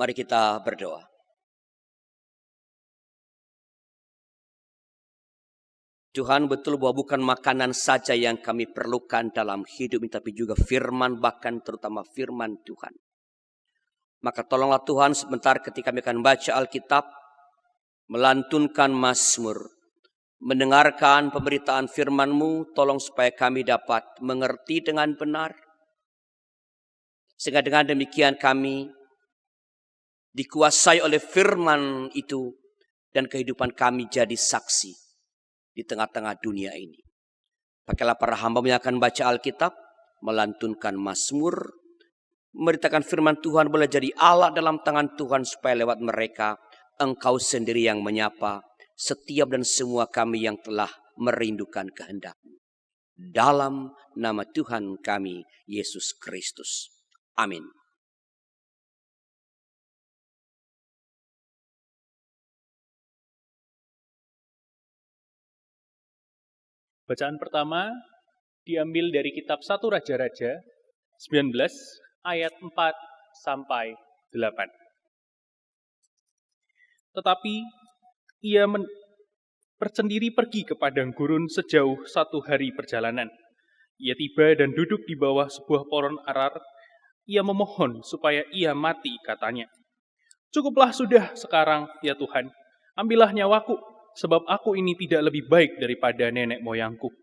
Mari kita berdoa. Tuhan, betul bahwa bukan makanan saja yang kami perlukan dalam hidup ini, tapi juga firman, bahkan terutama firman Tuhan. Maka tolonglah Tuhan sebentar ketika kami akan baca Alkitab, melantunkan Mazmur, mendengarkan pemberitaan firman-Mu, tolong supaya kami dapat mengerti dengan benar. Sehingga dengan demikian kami dikuasai oleh firman itu dan kehidupan kami jadi saksi di tengah-tengah dunia ini. Pakailah para hamba yang akan baca Alkitab, melantunkan Mazmur, memberitakan firman Tuhan, boleh jadi Allah dalam tangan Tuhan supaya lewat mereka Engkau sendiri yang menyapa setiap dan semua kami yang telah merindukan kehendak-Mu. Dalam nama Tuhan kami, Yesus Kristus. Amin. Bacaan pertama diambil dari kitab 1 Raja-Raja 19 ayat 4 sampai 8. Tetapi ia bersendiri pergi ke padang gurun sejauh 1 hari perjalanan. Ia tiba dan duduk di bawah sebuah pohon arar. Ia memohon supaya ia mati, katanya. Cukuplah sudah sekarang, ya Tuhan, ambillah nyawaku, sebab aku ini tidak lebih baik daripada nenek moyangku.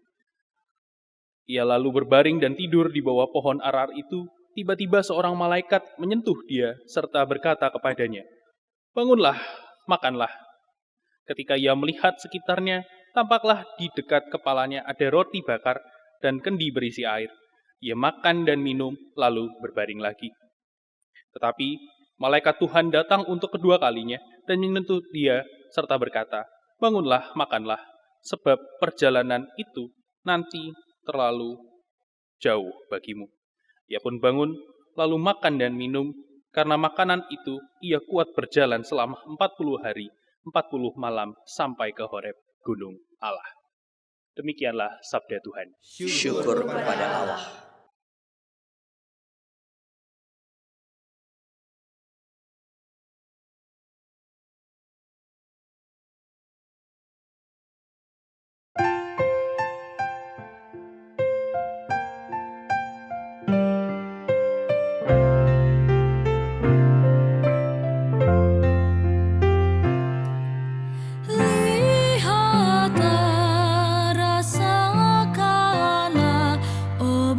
Ia lalu berbaring dan tidur di bawah pohon arar itu. Tiba-tiba seorang malaikat menyentuh dia serta berkata kepadanya, "Bangunlah, makanlah." Ketika ia melihat sekitarnya, tampaklah di dekat kepalanya ada roti bakar dan kendi berisi air. Ia makan dan minum, lalu berbaring lagi. Tetapi malaikat Tuhan datang untuk kedua kalinya dan menyentuh dia serta berkata, "Bangunlah, makanlah, sebab perjalanan itu nanti terlalu jauh bagimu." Ia pun bangun, lalu makan dan minum. Karena makanan itu, ia kuat berjalan selama 40 hari, 40 malam sampai ke Horeb, gunung Allah. Demikianlah sabda Tuhan. Syukur kepada Allah. Lihatlah, rasakanlah, oh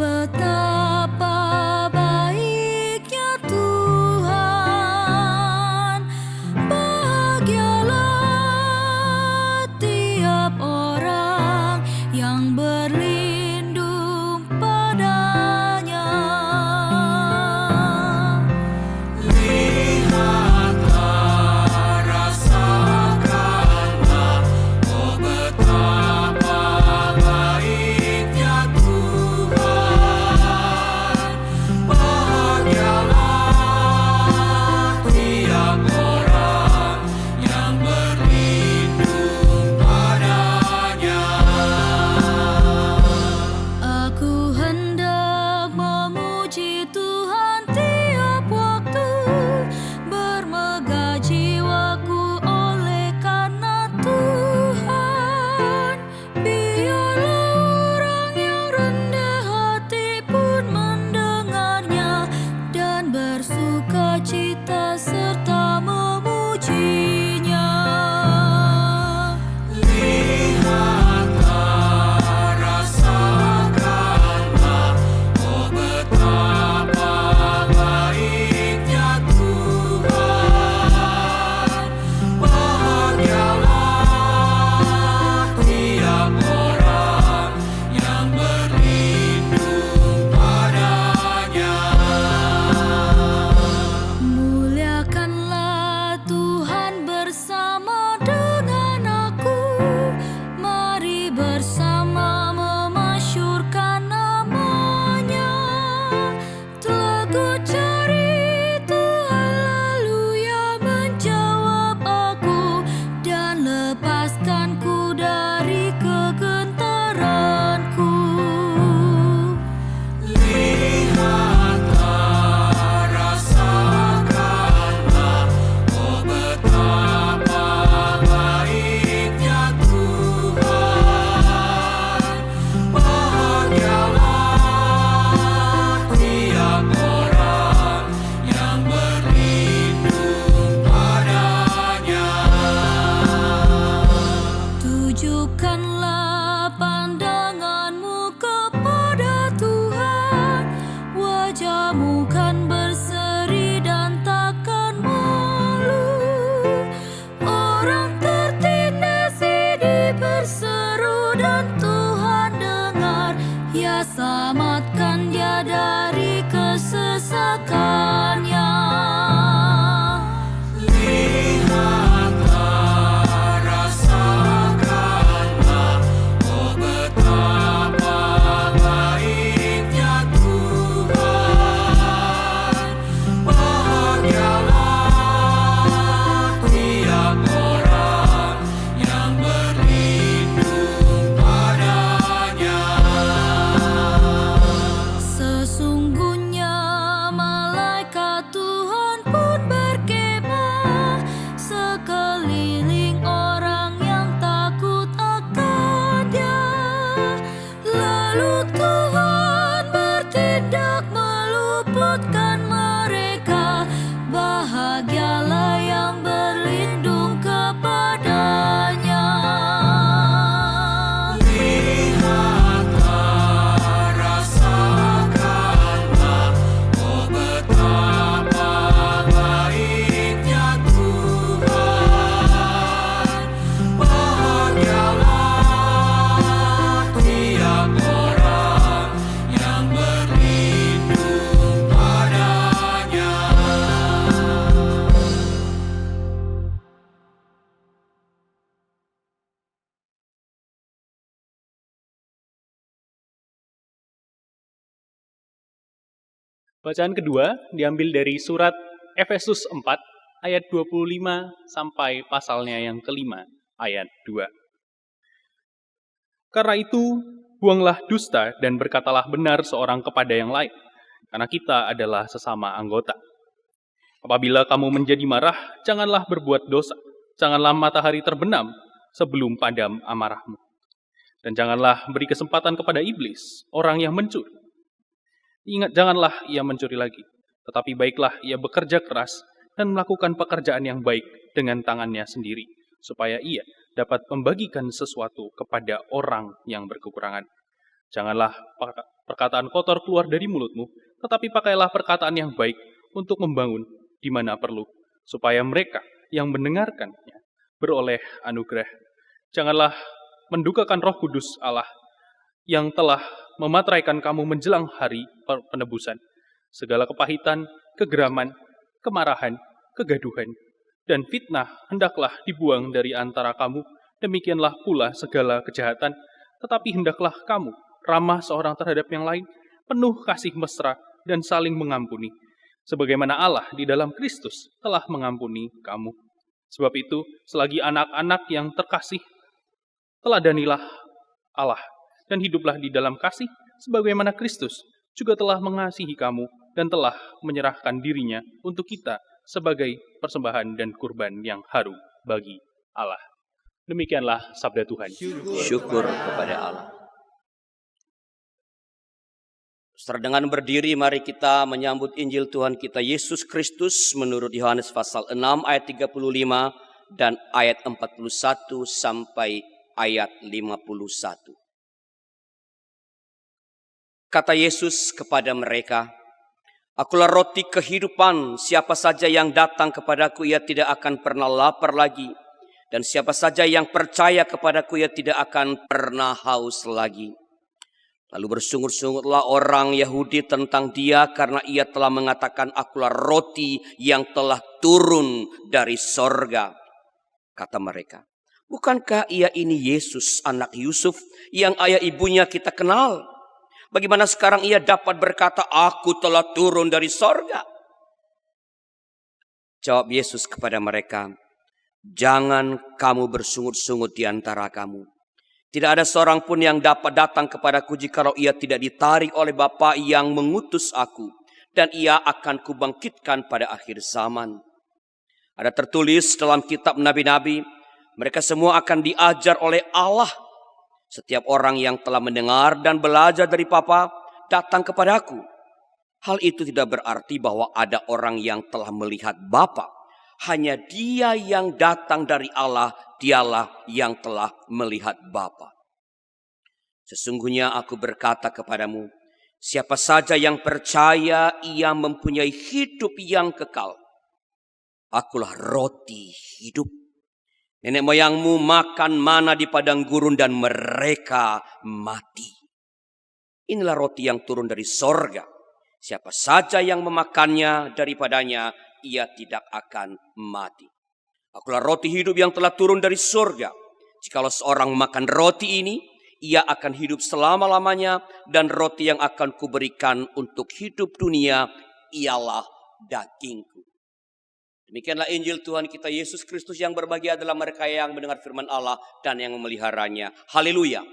selamatkan dia dari kesesakannya. Lihatlah, rasakanlah, oh betapa baiknya Tuhan. Bahagialah tiap orang yang berlindung padanya. Sesungguhnya malaikat Tuhan pun berkemah sekeliling orang yang takut akan Dia. Lalu Tuhan bertindak meluputkan mereka. Bahagialah yang berlindung kepadanya. Lihatlah, rasakanlah, oh betapa baiknya Tuhan. Bahagialah tiap orang yang berlindung padanya. Bacaan kedua diambil dari surat Efesus 4 ayat 25 sampai pasalnya yang kelima ayat 2. Karena itu, buanglah dusta dan berkatalah benar seorang kepada yang lain, karena kita adalah sesama anggota. Apabila kamu menjadi marah, janganlah berbuat dosa. Janganlah matahari terbenam sebelum padam amarahmu. Dan janganlah beri kesempatan kepada iblis, orang yang mencuri. Ingat, janganlah ia mencuri lagi, tetapi baiklah ia bekerja keras dan melakukan pekerjaan yang baik dengan tangannya sendiri, supaya ia dapat membagikan sesuatu kepada orang yang berkekurangan. Janganlah perkataan kotor keluar dari mulutmu, tetapi pakailah perkataan yang baik untuk membangun di mana perlu, supaya mereka yang mendengarkannya beroleh anugerah. Janganlah mendukakan Roh Kudus Allah yang telah memateraikan kamu menjelang hari penebusan. Segala kepahitan, kegeraman, kemarahan, kegaduhan, dan fitnah hendaklah dibuang dari antara kamu. Demikianlah pula segala kejahatan. Tetapi hendaklah kamu ramah seorang terhadap yang lain, penuh kasih mesra dan saling mengampuni, sebagaimana Allah di dalam Kristus telah mengampuni kamu. Sebab itu, selagi anak-anak yang terkasih, teladanilah Allah dan hiduplah di dalam kasih, sebagaimana Kristus juga telah mengasihi kamu dan telah menyerahkan dirinya untuk kita sebagai persembahan dan kurban yang harum bagi Allah. Demikianlah sabda Tuhan. Syukur kepada Allah. Saudara, dengan berdiri mari kita menyambut Injil Tuhan kita Yesus Kristus menurut Yohanes pasal 6 ayat 35 dan ayat 41 sampai ayat 51. Kata Yesus kepada mereka, "Akulah roti kehidupan, siapa saja yang datang kepadaku ia tidak akan pernah lapar lagi. Dan siapa saja yang percaya kepadaku ia tidak akan pernah haus lagi." Lalu bersungut-sungutlah orang Yahudi tentang dia karena ia telah mengatakan, "Akulah roti yang telah turun dari sorga." Kata mereka, "Bukankah ia ini Yesus anak Yusuf yang ayah ibunya kita kenal? Bagaimana sekarang ia dapat berkata, 'Aku telah turun dari sorga'?" Jawab Yesus kepada mereka, "Jangan kamu bersungut-sungut di antara kamu. Tidak ada seorang pun yang dapat datang kepadaku jikalau ia tidak ditarik oleh Bapa yang mengutus aku, dan ia akan kubangkitkan pada akhir zaman. Ada tertulis dalam kitab nabi-nabi, mereka semua akan diajar oleh Allah. Setiap orang yang telah mendengar dan belajar dari Bapa datang kepadaku. Hal itu tidak berarti bahwa ada orang yang telah melihat Bapa. Hanya dia yang datang dari Allah, dialah yang telah melihat Bapa. Sesungguhnya aku berkata kepadamu, siapa saja yang percaya ia mempunyai hidup yang kekal. Akulah roti hidup. Nenek moyangmu makan mana di padang gurun dan mereka mati. Inilah roti yang turun dari sorga. Siapa saja yang memakannya daripadanya, ia tidak akan mati. Akulah roti hidup yang telah turun dari sorga. Jikalau seorang makan roti ini, ia akan hidup selama-lamanya, dan roti yang akan kuberikan untuk hidup dunia ialah dagingku. Demikianlah Injil Tuhan kita Yesus Kristus. Yang berbahagia adalah mereka yang mendengar firman Allah dan yang memeliharanya. Haleluya.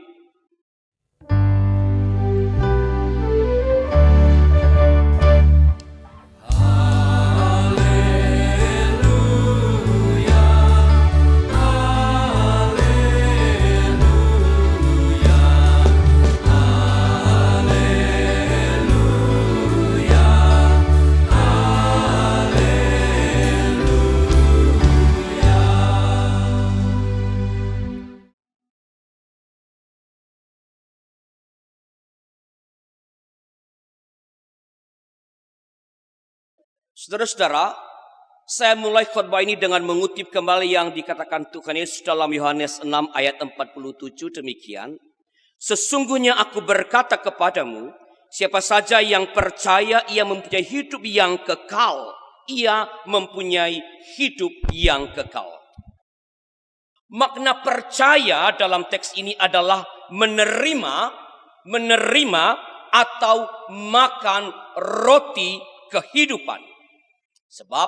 Saudara-saudara, saya mulai khotbah ini dengan mengutip kembali yang dikatakan Tuhan Yesus dalam Yohanes 6 ayat 47 demikian. Sesungguhnya aku berkata kepadamu, siapa saja yang percaya ia mempunyai hidup yang kekal. Ia mempunyai hidup yang kekal. Makna percaya dalam teks ini adalah menerima atau makan roti kehidupan. Sebab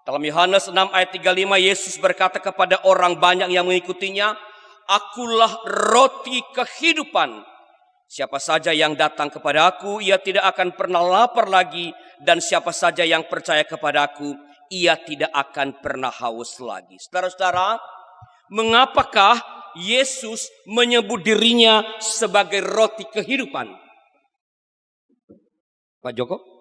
dalam Yohanes 6 ayat 35 Yesus berkata kepada orang banyak yang mengikutinya, akulah roti kehidupan. Siapa saja yang datang kepada aku, ia tidak akan pernah lapar lagi. Dan siapa saja yang percaya kepada aku, ia tidak akan pernah haus lagi. Saudara-saudara, mengapakah Yesus menyebut dirinya sebagai roti kehidupan? Pak Joko?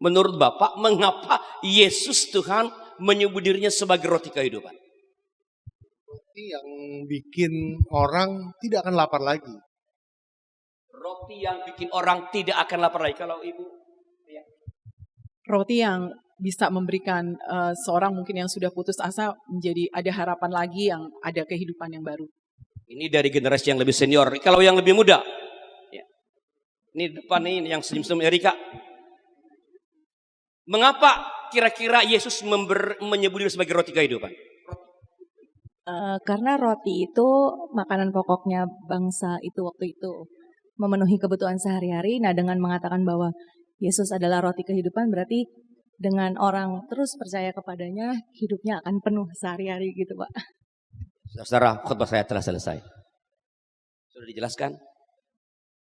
Menurut Bapak, mengapa Yesus Tuhan menyebut dirinya sebagai roti kehidupan? Roti yang bikin orang tidak akan lapar lagi. Roti yang bikin orang tidak akan lapar lagi. Kalau Ibu? Ya. Roti yang bisa memberikan seorang mungkin yang sudah putus asa menjadi ada harapan lagi, yang ada kehidupan yang baru. Ini dari generasi yang lebih senior. Kalau yang lebih muda? Ya. Ini depan ini yang senyum-senyum Erika. Mengapa kira-kira Yesus menyebut diri sebagai roti kehidupan? Karena roti itu makanan pokoknya bangsa itu waktu itu. Memenuhi kebutuhan sehari-hari. Nah, dengan mengatakan bahwa Yesus adalah roti kehidupan, berarti dengan orang terus percaya kepadanya, hidupnya akan penuh sehari-hari gitu, Pak. Saudara, khotbah saya telah selesai. Sudah dijelaskan?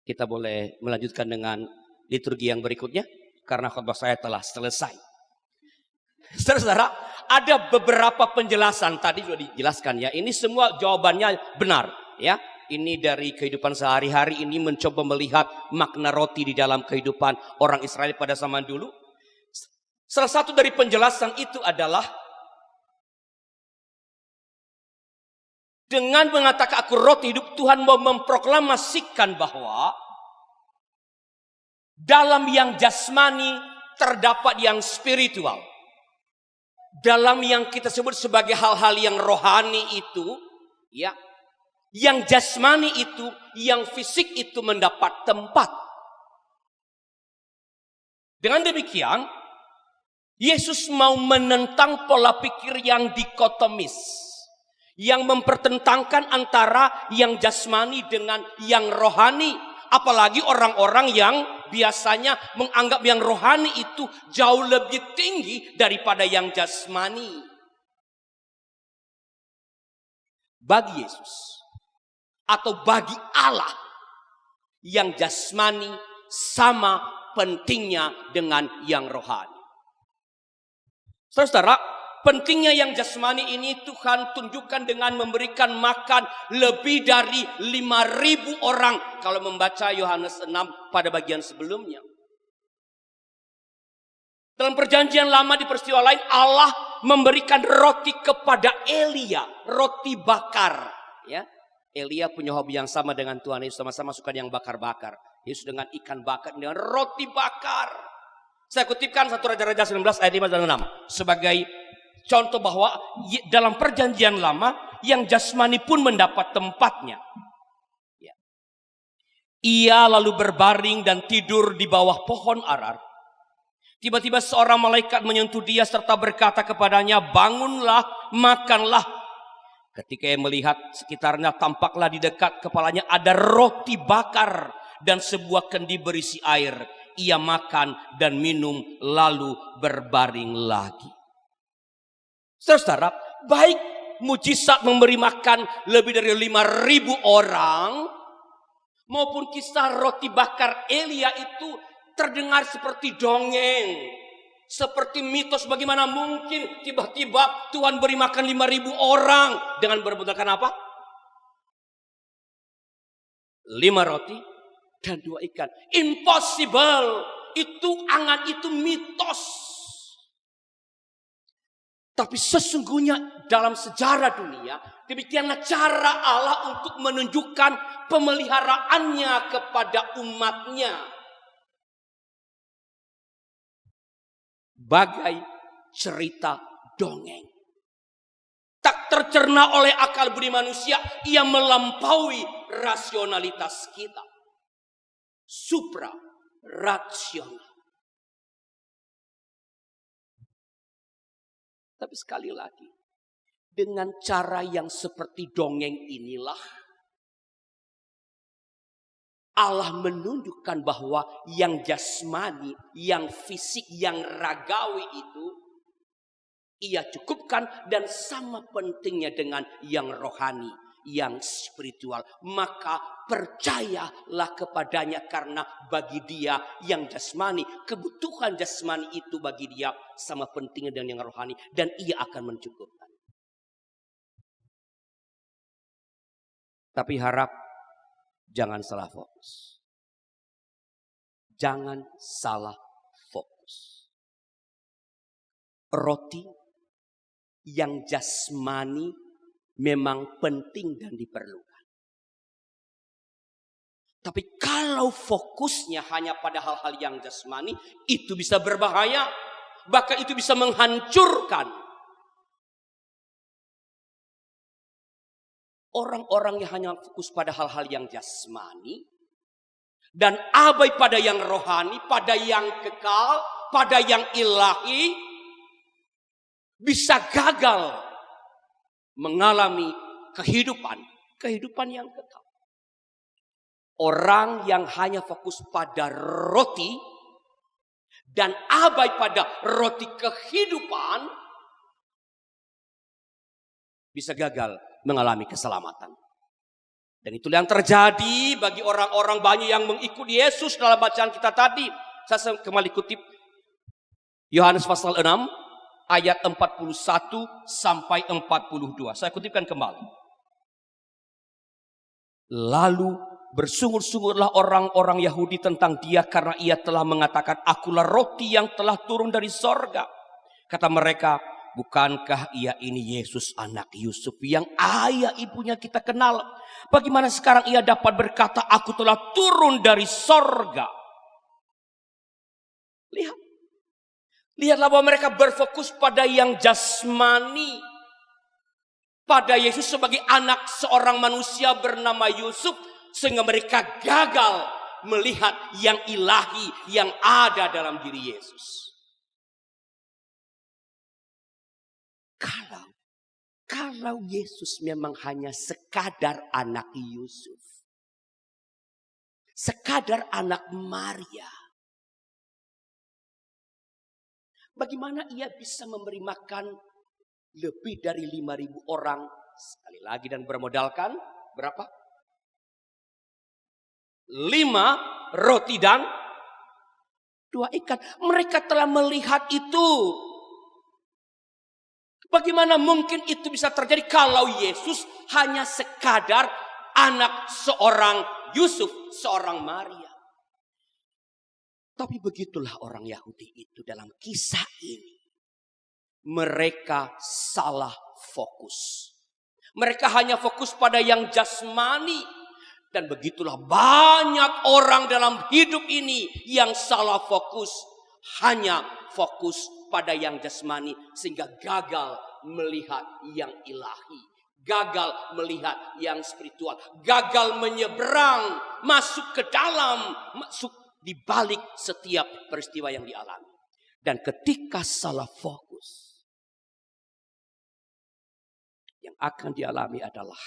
Kita boleh melanjutkan dengan liturgi yang berikutnya. Karena khotbah saya telah selesai. Saudara, ada beberapa penjelasan tadi sudah dijelaskan ya. Ini semua jawabannya benar ya. Ini dari kehidupan sehari-hari ini mencoba melihat makna roti di dalam kehidupan orang Israel pada zaman dulu. Salah satu dari penjelasan itu adalah dengan mengatakan aku roti hidup, Tuhan mau memproklamasikan bahwa dalam yang jasmani terdapat yang spiritual. Dalam yang kita sebut sebagai hal-hal yang rohani itu, ya, yang jasmani itu, yang fisik itu mendapat tempat. Dengan demikian, Yesus mau menentang pola pikir yang dikotomis, yang mempertentangkan antara yang jasmani dengan yang rohani. Apalagi orang-orang yang biasanya menganggap yang rohani itu jauh lebih tinggi daripada yang jasmani. Bagi Yesus atau bagi Allah, yang jasmani sama pentingnya dengan yang rohani. Saudara, pentingnya yang jasmani ini Tuhan tunjukkan dengan memberikan makan lebih dari 5.000 orang. Kalau membaca Yohanes 6 pada bagian sebelumnya. Dalam perjanjian lama di peristiwa lain, Allah memberikan roti kepada Elia. Roti bakar. Ya, Elia punya hobi yang sama dengan Tuhan Yesus. Sama-sama suka yang bakar-bakar. Yesus dengan ikan bakar, dengan roti bakar. Saya kutipkan 1 Raja-Raja 19 ayat 5 dan 6. Sebagai contoh bahwa dalam perjanjian lama yang jasmani pun mendapat tempatnya. Ya. Ia lalu berbaring dan tidur di bawah pohon arar. Tiba-tiba seorang malaikat menyentuh dia serta berkata kepadanya, bangunlah, makanlah. Ketika ia melihat sekitarnya, tampaklah di dekat kepalanya ada roti bakar dan sebuah kendi berisi air. Ia makan dan minum lalu berbaring lagi. Saudara, baik mujizat memberi makan lebih dari 5.000 orang, maupun kisah roti bakar Elia itu terdengar seperti dongeng, seperti mitos. Bagaimana mungkin tiba-tiba Tuhan beri makan 5.000 orang dengan bermodalkan apa? 5 roti dan 2 ikan. Impossible. Itu angan, itu mitos. Tapi sesungguhnya dalam sejarah dunia, demikianlah cara Allah untuk menunjukkan pemeliharaannya kepada umatnya. Bagai cerita dongeng. Tak tercerna oleh akal budi manusia, ia melampaui rasionalitas kita. Supra rasional. Tapi sekali lagi, dengan cara yang seperti dongeng inilah Allah menunjukkan bahwa yang jasmani, yang fisik, yang ragawi itu ia cukupkan, dan sama pentingnya dengan yang rohani, yang spiritual. Maka percayalah kepadanya, karena bagi dia yang jasmani, kebutuhan jasmani itu bagi dia sama pentingnya dengan yang rohani, dan ia akan mencukupkan. Tapi harap jangan salah fokus. Jangan salah fokus. Roti yang jasmani memang penting dan diperlukan. Tapi kalau fokusnya hanya pada hal-hal yang jasmani, itu bisa berbahaya. Bahkan itu bisa menghancurkan orang-orang yang hanya fokus pada hal-hal yang jasmani dan abai pada yang rohani, pada yang kekal, pada yang ilahi, bisa gagal mengalami kehidupan yang kekal. Orang yang hanya fokus pada roti dan abai pada roti kehidupan bisa gagal mengalami keselamatan. Dan itulah yang terjadi bagi orang-orang banyak yang mengikuti Yesus dalam bacaan kita tadi. Saya kembali kutip Yohanes pasal 6 ayat 41 sampai 42. Saya kutipkan kembali. Lalu bersungur-sungurlah orang-orang Yahudi tentang dia karena ia telah mengatakan, akulah roti yang telah turun dari sorga. Kata mereka, bukankah ia ini Yesus anak Yusuf yang ayah ibunya kita kenal? Bagaimana sekarang ia dapat berkata, aku telah turun dari sorga? Lihatlah bahwa mereka berfokus pada yang jasmani. Pada Yesus sebagai anak seorang manusia bernama Yusuf. Sehingga mereka gagal melihat yang ilahi yang ada dalam diri Yesus. Kalau Yesus memang hanya sekadar anak Yusuf, sekadar anak Maria, bagaimana ia bisa memberi makan lebih dari 5.000 orang sekali lagi dan bermodalkan berapa? 5 roti dan 2 ikan. Mereka telah melihat itu. Bagaimana mungkin itu bisa terjadi kalau Yesus hanya sekadar anak seorang Yusuf, seorang Maria. Tapi begitulah orang Yahudi itu dalam kisah ini. Mereka salah fokus. Mereka hanya fokus pada yang jasmani. Dan begitulah banyak orang dalam hidup ini yang salah fokus. Hanya fokus pada yang jasmani sehingga gagal melihat yang ilahi, gagal melihat yang spiritual, gagal menyeberang masuk ke dalam, masuk di balik setiap peristiwa yang dialami. Dan ketika salah fokus, yang akan dialami adalah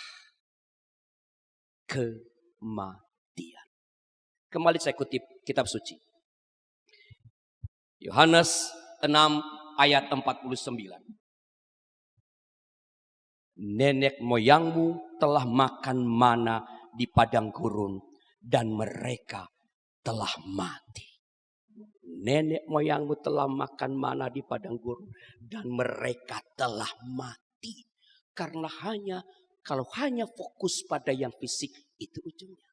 kematian. Kembali saya kutip kitab suci. Yohanes 6 ayat 49. Nenek moyangmu telah makan mana di padang gurun dan mereka telah mati. Nenek moyangmu telah makan mana di padang gurun dan mereka telah mati. Karena kalau hanya fokus pada yang fisik, itu ujungnya.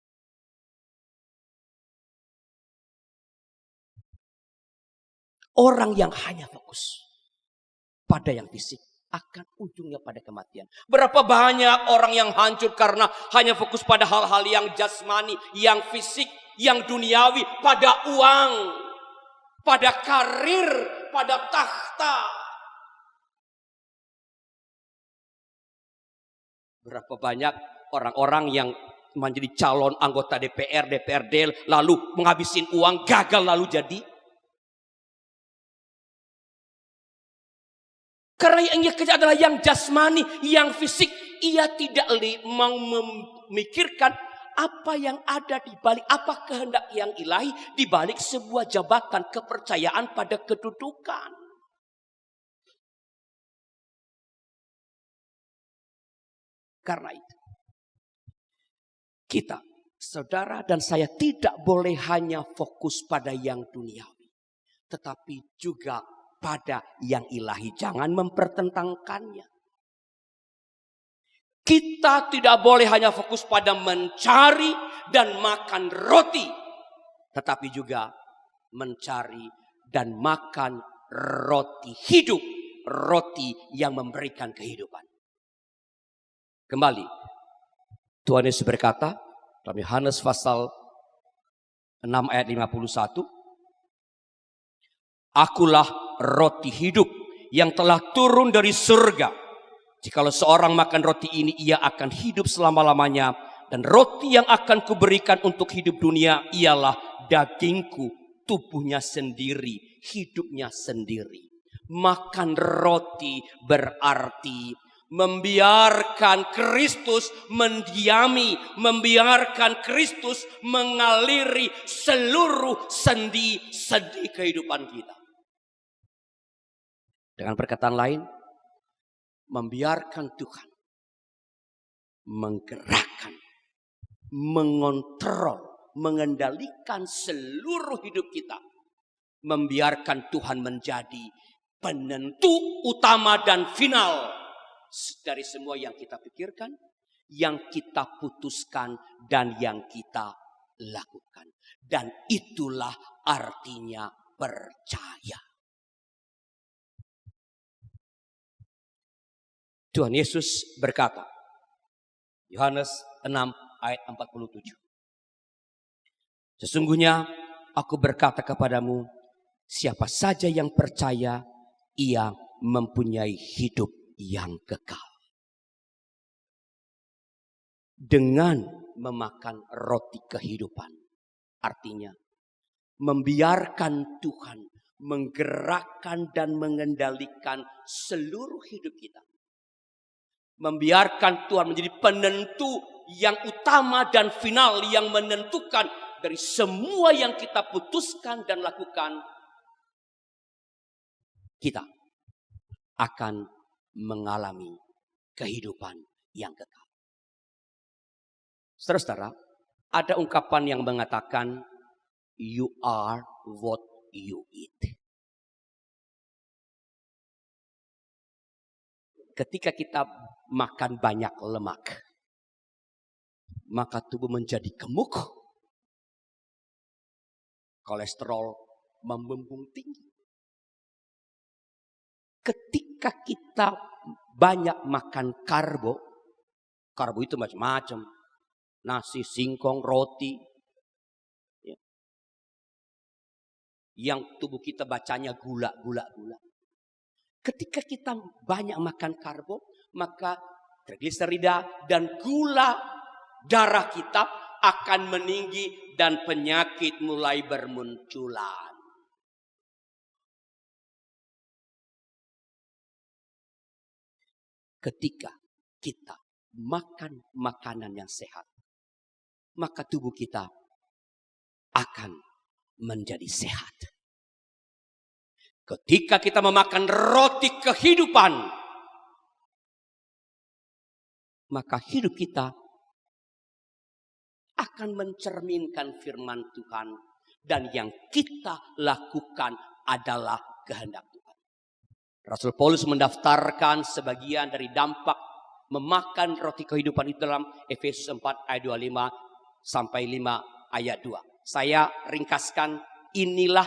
Orang yang hanya fokus pada yang fisik akan ujungnya pada kematian. Berapa banyak orang yang hancur karena hanya fokus pada hal-hal yang jasmani, yang fisik, yang duniawi, pada uang, pada karir, pada takhta. Berapa banyak orang-orang yang menjadi calon anggota DPR, DPRD, lalu menghabisin uang, gagal lalu jadi. Karena yang ia kejar adalah yang jasmani, yang fisik. Ia tidak memikirkan apa yang ada di balik, apa kehendak yang ilahi di balik sebuah jabatan, kepercayaan pada kedudukan. Karena itu, kita, saudara dan saya tidak boleh hanya fokus pada yang duniawi, tetapi juga pada yang ilahi. Jangan mempertentangkannya. Kita tidak boleh hanya fokus pada mencari dan makan roti, tetapi juga mencari dan makan roti hidup, roti yang memberikan kehidupan. Kembali, Tuhan Yesus berkata dalam Yohanes pasal 6 ayat 51, Akulah roti hidup yang telah turun dari surga. Jikalau seorang makan roti ini, ia akan hidup selama-lamanya. Dan roti yang akan kuberikan untuk hidup dunia ialah dagingku, tubuhnya sendiri, hidupnya sendiri. Makan roti berarti membiarkan Kristus mendiami, membiarkan Kristus mengaliri seluruh sendi-sendi kehidupan kita. Dengan perkataan lain, membiarkan Tuhan menggerakkan, mengontrol, mengendalikan seluruh hidup kita. Membiarkan Tuhan menjadi penentu utama dan final dari semua yang kita pikirkan, yang kita putuskan, dan yang kita lakukan. Dan itulah artinya percaya. Tuhan Yesus berkata, Yohanes 6 ayat 47. Sesungguhnya aku berkata kepadamu, siapa saja yang percaya, ia mempunyai hidup yang kekal. Dengan memakan roti kehidupan, artinya membiarkan Tuhan menggerakkan dan mengendalikan seluruh hidup kita. Membiarkan Tuhan menjadi penentu yang utama dan final, yang menentukan dari semua yang kita putuskan dan lakukan, kita akan mengalami kehidupan yang kekal. Saudara-saudara, ada ungkapan yang mengatakan, you are what you eat. Ketika kita makan banyak lemak, maka tubuh menjadi gemuk, kolesterol membumbung tinggi. Ketika kita banyak makan karbo itu macam-macam, nasi, singkong, roti, ya. Yang tubuh kita bacanya gula. Ketika kita banyak makan karbo, maka trigliserida dan gula darah kita akan meninggi dan penyakit mulai bermunculan. Ketika kita makan makanan yang sehat, maka tubuh kita akan menjadi sehat. Ketika kita memakan roti kehidupan, maka hidup kita akan mencerminkan firman Tuhan. Dan yang kita lakukan adalah kehendak Tuhan. Rasul Paulus mendaftarkan sebagian dari dampak memakan roti kehidupan itu dalam Efesus 4 ayat 25 sampai 5 ayat 2. Saya ringkaskan, inilah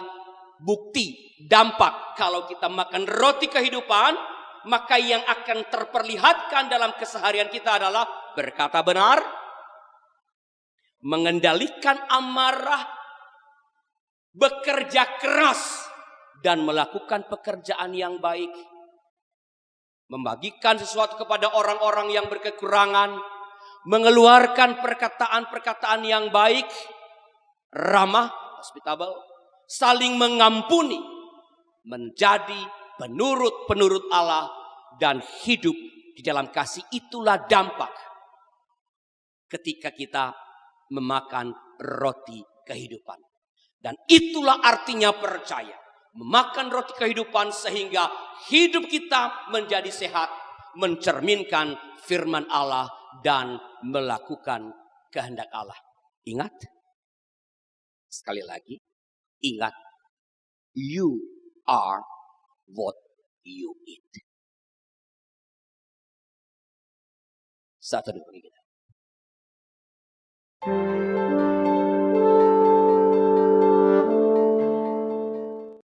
bukti dampak kalau kita makan roti kehidupan, maka yang akan terperlihatkan dalam keseharian kita adalah berkata benar, mengendalikan amarah, bekerja keras, dan melakukan pekerjaan yang baik. Membagikan sesuatu kepada orang-orang yang berkekurangan, mengeluarkan perkataan-perkataan yang baik, ramah, hospitable, saling mengampuni, menjadi penurut-penurut Allah, dan hidup di dalam kasih. Itulah dampak ketika kita memakan roti kehidupan. Dan itulah artinya percaya. Memakan roti kehidupan sehingga hidup kita menjadi sehat, mencerminkan firman Allah, dan melakukan kehendak Allah. Ingat, sekali lagi, ingat, you are what you eat. Satu dulu kita.